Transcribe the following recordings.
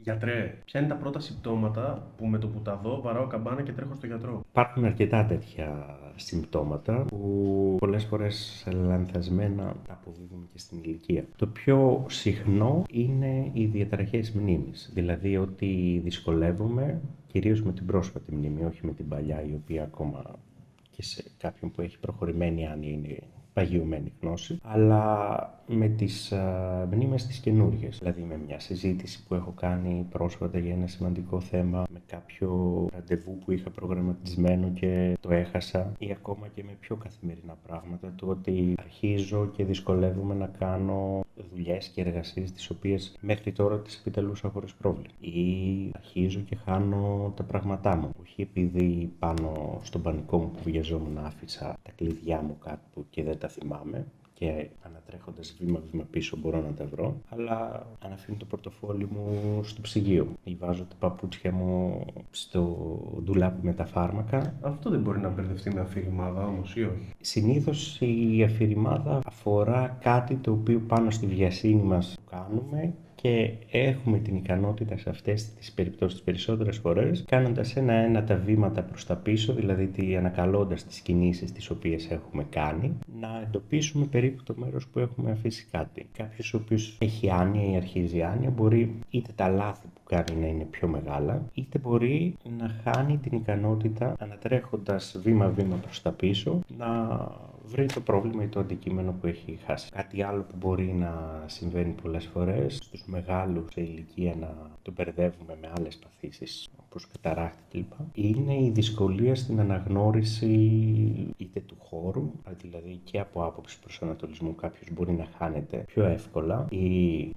Γιατρέ, ποια είναι τα πρώτα συμπτώματα που με το που τα δω βαράω καμπάνα και τρέχω στο γιατρό? Υπάρχουν αρκετά τέτοια συμπτώματα που πολλές φορές λανθασμένα τα αποδίδουν και στην ηλικία. Το πιο συχνό είναι οι διαταραχές μνήμης, δηλαδή ότι δυσκολεύομαι κυρίως με την πρόσφατη μνήμη, όχι με την παλιά, η οποία ακόμα και σε κάποιον που έχει προχωρημένη άνοια είναι παγιωμένη γνώση, αλλά με τις μνήμες τις καινούργιες. Δηλαδή με μια συζήτηση που έχω κάνει πρόσφατα για ένα σημαντικό θέμα, με κάποιο ραντεβού που είχα προγραμματισμένο και το έχασα, ή ακόμα και με πιο καθημερινά πράγματα, το ότι αρχίζω και δυσκολεύομαι να κάνω δουλειές και εργασίες τις οποίες μέχρι τώρα τις επιτελούσα χωρίς πρόβλημα. Ή αρχίζω και χάνω τα πράγματά μου, όχι επειδή πάνω στον πανικό μου που βιαζόμουν άφησα τα κλειδιά μου κάπου και δεν τα θυμάμαι και ανατρέχοντας βήμα-βήμα πίσω μπορώ να τα βρω, αλλά αν αφήνω το πορτοφόλι μου στο ψυγείο ή βάζω τα παπούτσια μου στο ντουλάπι με τα φάρμακα. Αυτό δεν μπορεί να μπερδευτεί με αφηρημάδα όμως, ή όχι? Συνήθως η αφηρημάδα αφορά κάτι το οποίο πάνω στη βιασύνη μας κάνουμε και έχουμε την ικανότητα σε αυτές τις περιπτώσεις τις περισσότερες φορές, κάνοντας ένα-ένα τα βήματα προς τα πίσω, δηλαδή ανακαλώντας τις κινήσεις τις οποίες έχουμε κάνει, να εντοπίσουμε περίπου το μέρος που έχουμε αφήσει κάτι. Κάποιος ο οποίος έχει άνοια ή αρχίζει άνοια μπορεί είτε τα λάθη που κάνει να είναι πιο μεγάλα, είτε μπορεί να χάνει την ικανότητα, ανατρέχοντας βήμα-βήμα προς τα πίσω, να βρει το πρόβλημα ή το αντικείμενο που έχει χάσει. Κάτι άλλο που μπορεί να συμβαίνει πολλές φορές στους μεγάλους σε ηλικία, να το μπερδεύουμε με άλλες παθήσεις όπως καταράκτη κλπ. Είναι η δυσκολία στην αναγνώριση είτε του χώρου, δηλαδή και από άποψη προσανατολισμού κάποιος μπορεί να χάνεται πιο εύκολα ή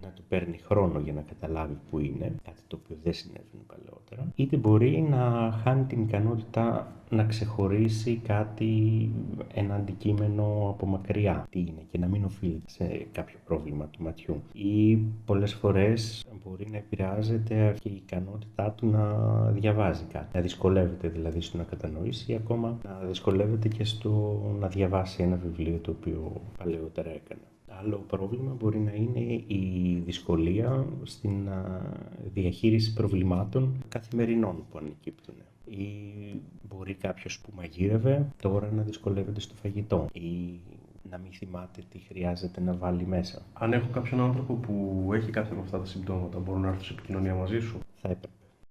να του παίρνει χρόνο για να καταλάβει που είναι, κάτι το οποίο δεν συνέβαινε παλαιότερα, είτε μπορεί να χάνει την ικανότητα να ξεχωρίσει κάτι, ένα αντικείμενο από μακριά, τι είναι, και να μην οφείλεται σε κάποιο πρόβλημα του ματιού. Ή πολλές φορές μπορεί να επηρεάζεται και η ικανότητά του να διαβάζει κάτι. Να δυσκολεύεται δηλαδή στο να κατανοήσει ή ακόμα να δυσκολεύεται και στο να διαβάσει ένα βιβλίο το οποίο παλαιότερα έκανε. Άλλο πρόβλημα μπορεί να είναι η δυσκολία στην διαχείριση προβλημάτων καθημερινών που ανακύπτουν. Ή μπορεί κάποιος που μαγείρευε τώρα να δυσκολεύεται στο φαγητό ή να μην θυμάται τι χρειάζεται να βάλει μέσα. Αν έχω κάποιον άνθρωπο που έχει κάποια από αυτά τα συμπτώματα, μπορώ να έρθω σε επικοινωνία μαζί σου? Θα έπρεπε.